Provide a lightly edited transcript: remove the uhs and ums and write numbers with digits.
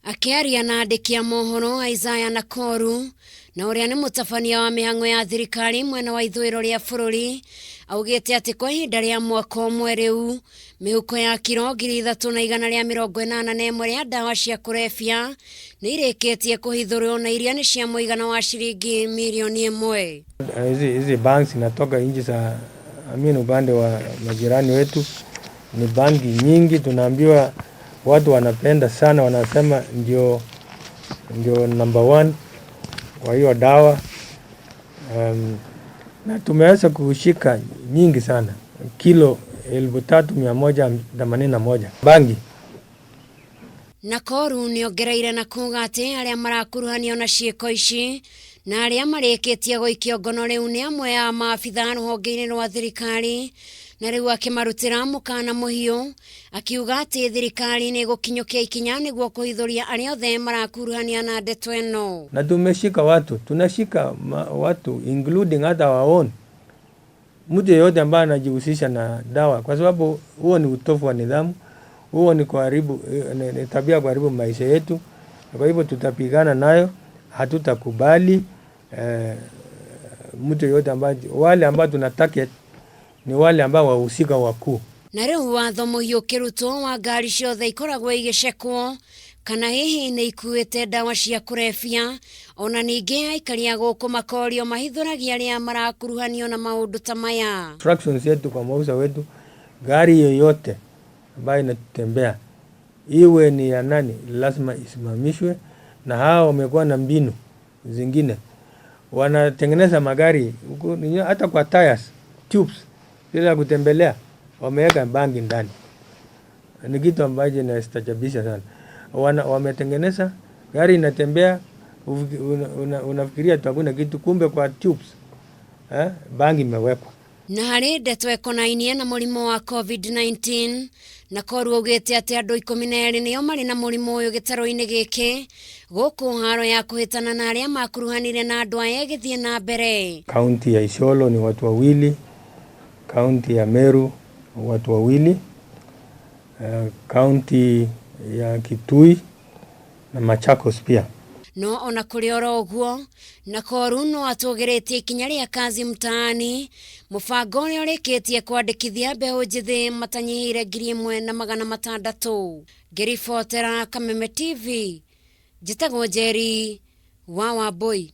Akiaria na andiki a mohoro Isaiah Nakoru na uria ni mutabania wa mihang'o ya thirikari mwena wa ithuiro ria bururi augite ati kwa ihinda ria mwaka umwe riu mihuko ya kiro 381 ria dawa cia kurebia ni irikitie kuhithurwo na iria ni cia muigana wa shilingi milioni 1. Hizi banks inatoka nchi za upande wa majirani wetu, ni banki nyingi. Tunaambiwa watu wanapenda sana, wanasema ndio number 1 kwa hiyo dawa. Na tumeweza kushika nyingi sana, kilo 3181 bangi. Nakoru niongereire na kuuga ati aria marakuruhanio na ciiko ici na aria marikitie guikio ngono riu ni amwe ya maabitha ruhonge-ini rwa thirikari, na riu akimarutira mukana muhiu, akiuga ati thirikari ni gukinyukia ikinya niguo kuhithuria aria othe marakuruhania na ndeto eno. Na tumeshika watu, tunashika watu including hata our own, mtu yeyote ambaye anajihusisha na dawa, kwa sababu huo ni utofu wa nidhamu, huo ni kuharibu, ni tabia kuharibu maisha yetu. Kwa hivyo tutapigana nayo, hatutakubali mtu yeyote ambaye, wale ambao tunataka ni wale ambao wahusika wakuu. Na riu watho muhiu kirutwo wa ngari ciothe ikoragwo igicekwo kana hihi ni ikuite dawa cia kurebia, ona ningi aikaria guku makorio mahithuragia aria marakuruhanio na maundu ta maya. Instructions yetu kwa mauza wetu, gari yoyote ambayo inatembea iwe ni ya nani, lazima isimamishwe. Na hao wamekuwa na mbinu zingine, wanatengeneza magari hata kwa tires, tubes bila kutembelea, wameweka bangi ndani. Ni kitu ambacho inastajabisha sana. Wametengeneza gari inatembea, unafikiria tu hakuna kitu, kumbe kwa tubes bangi imewekwa. Na hari ndeto ekonainie na murimo wa COVID-19, Nakoru augite ati andu 12 nio mari na murimo uyu gitaro-ini giki guku haro ya kuhitana na aria makuruhanire na andu aya githie na mbere. Kaunti ya Isiolo ni watu 2, kaunti ya Meru watu 2, kaunti ya Kitui na Machakos pia. No ona kuri oro uguo, Nakoru no atugiritie ikinya ria kazi mtaani, mubango uria urikitie kwandikithia mbeu njithi matanyihire 1,600. Ngiribotera Kameme TV, njitagwo Njeri wa Wambui.